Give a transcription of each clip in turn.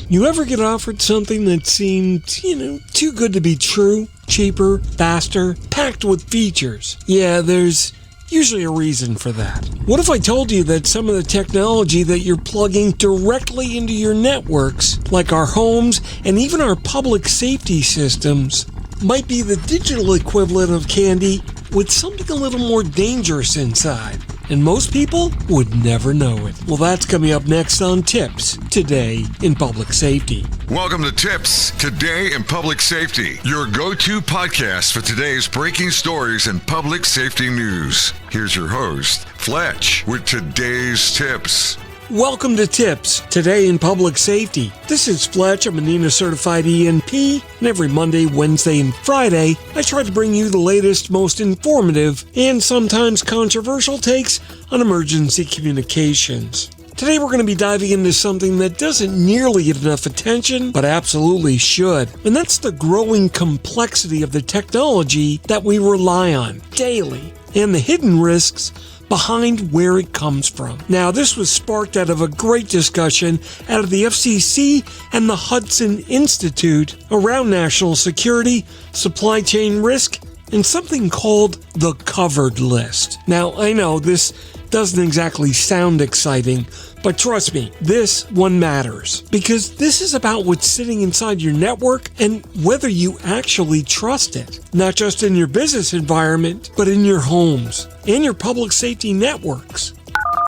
You ever get offered something that seemed, too good to be true? Cheaper, faster, packed with features. Yeah, there's usually a reason for that. What if I told you that some of the technology that you're plugging directly into your networks, like our homes and even our public safety systems, might be the digital equivalent of candy with something a little more dangerous inside? And most people would never know it. Well, that's coming up next on TiPS, Today in Public Safety. Welcome to TiPS, Today in Public Safety, your go-to podcast for today's breaking stories and public safety news. Here's your host, Fletch, with today's tips. Welcome to TiPS, Today in Public Safety. This is Fletch. I'm a NENA certified ENP, and every Monday, Wednesday, and Friday, I try to bring you the latest, most informative, and sometimes controversial takes on emergency communications. Today we're going to be diving into something that doesn't nearly get enough attention, but absolutely should. And that's the growing complexity of the technology that we rely on daily, and the hidden risks behind where it comes from. Now, this was sparked out of a great discussion out of the FCC and the Hudson Institute around national security, supply chain risk, and something called the covered list. Now, I know this doesn't exactly sound exciting, but trust me, this one matters, because this is about what's sitting inside your network and whether you actually trust it. Not just in your business environment, but in your homes and your public safety networks.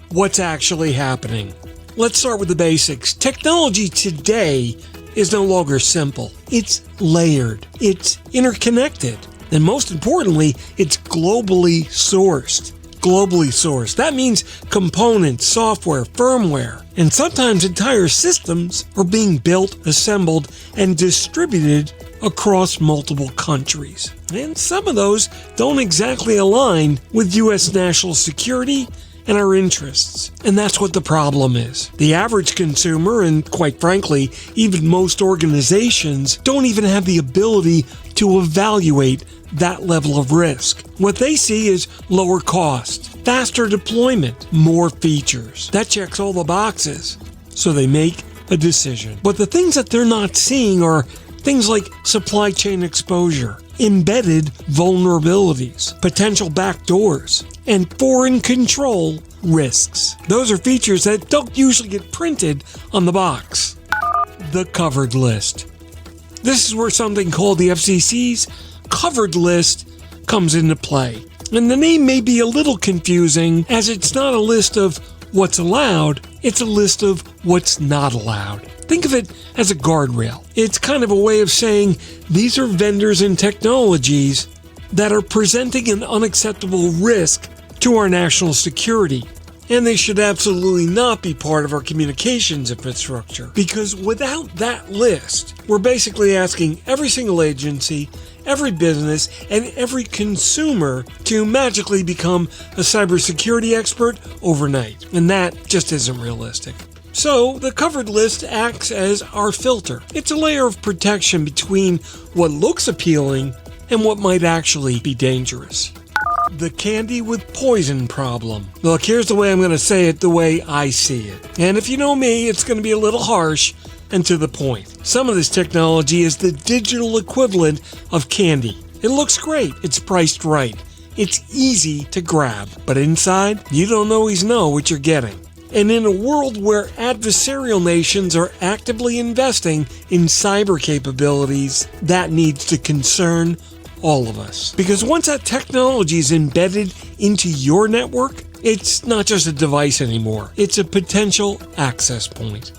What's actually happening? Let's start with the basics. Technology today is no longer simple. It's layered. It's interconnected. And most importantly, it's globally sourced. That means components, software, firmware, and sometimes entire systems are being built, assembled, and distributed across multiple countries. And some of those don't exactly align with U.S. national security and our interests. And that's what the problem is. The average consumer, and quite frankly, even most organizations, don't even have the ability to evaluate that level of risk. What they see is lower cost, faster deployment, more features. That checks all the boxes. So they make a decision. But the things that they're not seeing are things like supply chain exposure, embedded vulnerabilities, potential backdoors, and foreign control risks. Those are features that don't usually get printed on the box. The covered list. This is where something called the FCC's covered list comes into play. And the name may be a little confusing, as it's not a list of what's allowed, it's a list of what's not allowed. Think of it as a guardrail. It's kind of a way of saying these are vendors and technologies that are presenting an unacceptable risk to our national security. And they should absolutely not be part of our communications infrastructure. Because without that list, we're basically asking every single agency, every business, and every consumer to magically become a cybersecurity expert overnight. And that just isn't realistic. So, the covered list acts as our filter. It's a layer of protection between what looks appealing and what might actually be dangerous. The candy with poison problem. Look, here's the way I'm going to say it the way I see it. And if you know me, it's going to be a little harsh and to the point. Some of this technology is the digital equivalent of candy. It looks great. It's priced right. It's easy to grab. But inside, you don't always know what you're getting. And in a world where adversarial nations are actively investing in cyber capabilities, that needs to concern all of us. Because once that technology is embedded into your network, it's not just a device anymore. It's a potential access point.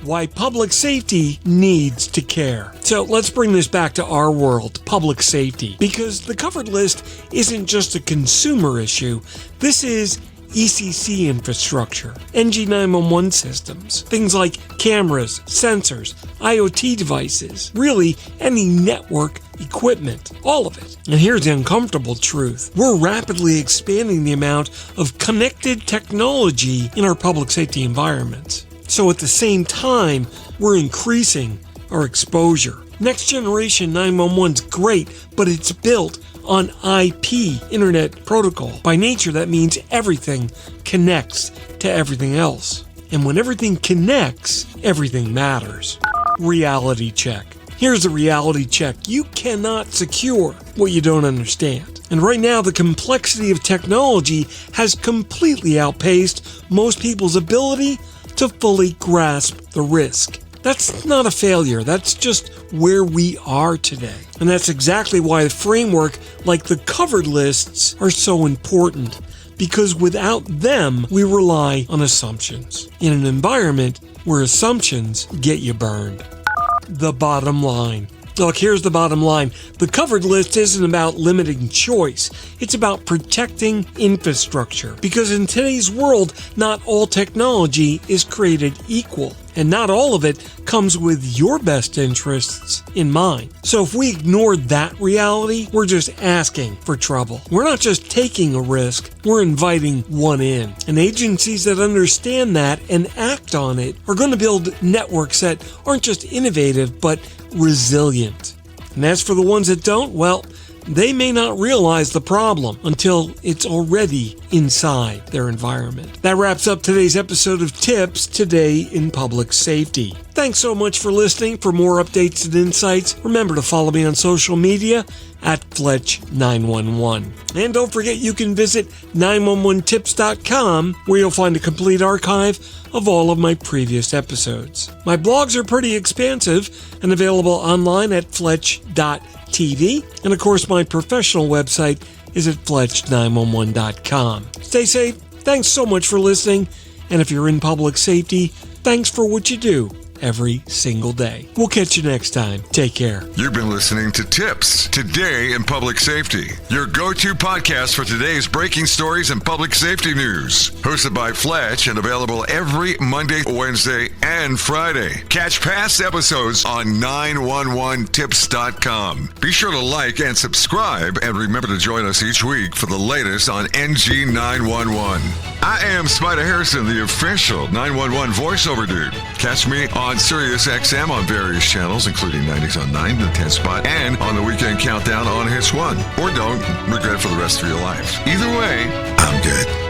Why public safety needs to care. So let's bring this back to our world, public safety. Because the covered list isn't just a consumer issue. This is ECC infrastructure, NG911 systems, things like cameras, sensors, IoT devices, really any network equipment, all of it. And here's the uncomfortable truth. We're rapidly expanding the amount of connected technology in our public safety environments. So at the same time, we're increasing our exposure. Next generation 911's great, but it's built on IP, Internet Protocol. By nature, that means everything connects to everything else. And when everything connects, everything matters. reality check. Here's a reality check. You cannot secure what you don't understand. And right now, the complexity of technology has completely outpaced most people's ability to fully grasp the risk. That's not a failure. That's just where we are today. And that's exactly why a framework like the covered lists are so important. Because without them, we rely on assumptions in an environment where assumptions get you burned. The bottom line. Look, here's the bottom line. The covered list isn't about limiting choice. It's about protecting infrastructure. Because in today's world, not all technology is created equal. And not all of it comes with your best interests in mind. So if we ignore that reality, we're just asking for trouble. We're not just taking a risk, we're inviting one in. And agencies that understand that and act on it are going to build networks that aren't just innovative, but resilient. And as for the ones that don't, well, they may not realize the problem until it's already inside their environment. That wraps up today's episode of TiPS Today in Public Safety. Thanks so much for listening. For more updates and insights, remember to follow me on social media at Fletch911. And don't forget you can visit 911tips.com where you'll find a complete archive of all of my previous episodes. My blogs are pretty expansive and available online at Fletch.tv. And of course, my professional website is at Fletch911.com. Stay safe. Thanks so much for listening. And if you're in public safety, thanks for what you do every single day. We'll catch you next time. Take care. You've been listening to TiPS Today in Public Safety, your go-to podcast for today's breaking stories and public safety news. Hosted by Fletch and available every Monday, Wednesday, and Friday. Catch past episodes on 911tips.com. Be sure to like and subscribe, and remember to join us each week for the latest on NG 911. I am Spider Harrison, the official 911 voiceover dude. Catch me on Sirius XM on various channels, including 90s on 9, the 10 spot, and on the Weekend Countdown on Hits 1. Or don't regret it for the rest of your life. Either way, I'm good.